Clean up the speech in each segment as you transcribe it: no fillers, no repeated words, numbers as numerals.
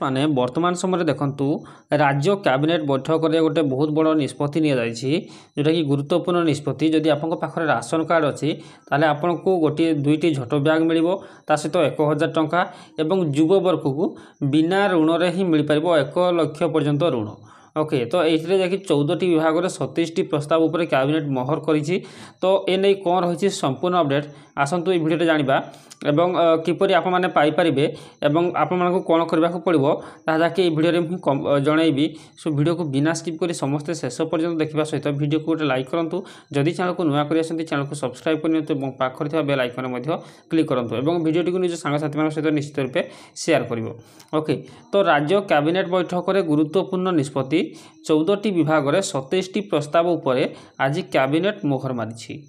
माने वर्तमान समय देखंतु राज्य कैबिनेट बैठक रे गोटे बहुत बड़ निष्पत्ति निया जायछि जोटा कि गुरुत्वपूर्ण निष्पत्ति। जदि आपन पाखरे राशन कार्ड अछि ताले आपन को गोटे दुईटी झोटो बैग मिलिबो ता सहित 1000 टंका एवं युव वर्ग को बिना ऋण रे ही मिल परिबो 1 लाख पर्यंत ऋण। ओके तो ये देखिए 14टी विभाग में 27टी प्रस्ताव उपर कैबिनेट मोहर करिछि। तो ए नै कोन रहिछि संपूर्ण अपडेट आसंतु ए भिडियो जानिबा एवं किपरि आप माने पाई परिबे एवं आप मानक कोन करबा को पड़िबो ता जाके ए भिडियो रे जणैबी। सो भिडियो को बिना स्किप करी समस्त शेष पर्यंत देखिबा सहित भिडियो को गोटे लाइक करंतु। जदि चैनल को नुआ करि आसंती चैनल को सब्सक्राइब करनियंतु एवं पाखर थिबा बेल आइकन मध्ये क्लिक करंतु एवं भिडियो को निज संग साथी मान सहित निश्चित रूपे शेयर करिवो। ओके तो राज्य कैबिनेट बैठक रे गुरुत्वपूर्ण निष्पत्ति 14टी विभाग में 27टी प्रस्ताव उपर आज कैबिनेट मोहर मारिछि।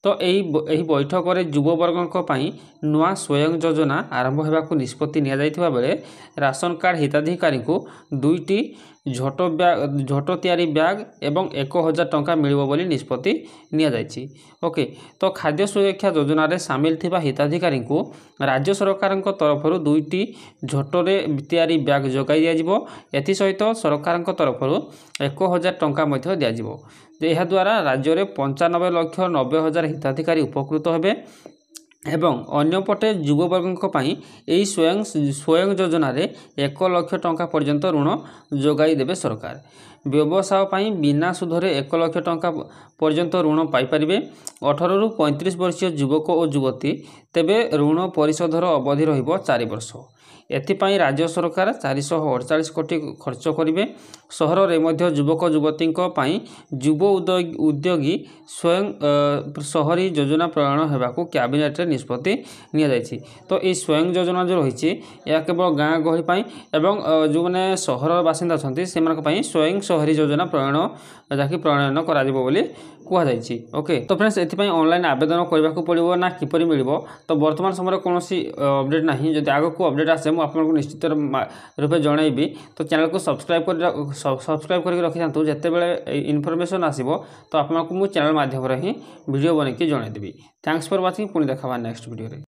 तो यही बैठक में युववर्गों नुआ स्वयं योजना आरंभ होगा निष्पत्ति निया जाइथिबा बेले राशन कार्ड हिताधिकारी को 2टी झोटो तैयारी बैग एवं 1000 टंका मिलिबो बोली निष्पत्ति निया जाइछि। ओके तो खाद्य सुरक्षा योजना रे शामिल थिबा हिताधिकारी को राज्य सरकार तरफ 2टी झोटोरे तैयारी बैग जोगाई दिया जिवो। एथि सहित सरकार तरफ 1000 टंका मध्य दिया जिवो। यह द्वारा राज्य में 95,90,000 हिताधिकारी उपकृत हेबे एवं अन्यपटे युववर्गों यही स्वयं योजना रे 1 लाख टंका पर्यंत ऋण जोगाई देबे सरकार। व्यवसाय पई बिना सुधरे 1 लाख टंका पर्यंत ऋण पाई परिबे 18 रु 35 वर्षीय युवक और युवती। तेबे ऋण परिशोधर अवधि रहिबो 4 वर्ष। एथिपाई राज्य सरकार 448 कोटी खर्च करिवे। सहर रे मध्य युवक युवती युव उद्योगी स्वयं शहरी योजना प्रणयन होगाकू कैबिनेट रे निष्पत्ति निया जायछि। तो ये स्वयं योजना जो रही यह केवल गाँ गहली एवं जो मैंने सहर बासिंदा अच्छा से स्वयं शहरी योजना प्रणयन करा जिवो बोली कहुई। ओके तो फ्रेंड्स एथिपाई ऑनलाइन आवेदन करने को पड़ो ना किपरि मिलिबो। तो वर्तमान समय कौन अपडेट ना जब आगक अपडेट आसे मुझे निश्चित रूपे जनइबी। तो चैनल को सब्सक्राइब कर रखी था जिते बड़े इनफॉरमेशन आसो तो आपको मुझे चैनल माध्यम ही वीडियो बनैकी जनईदेवी। Thanks for watching. पुणी देखा नेक्स्ट वीडियो रे।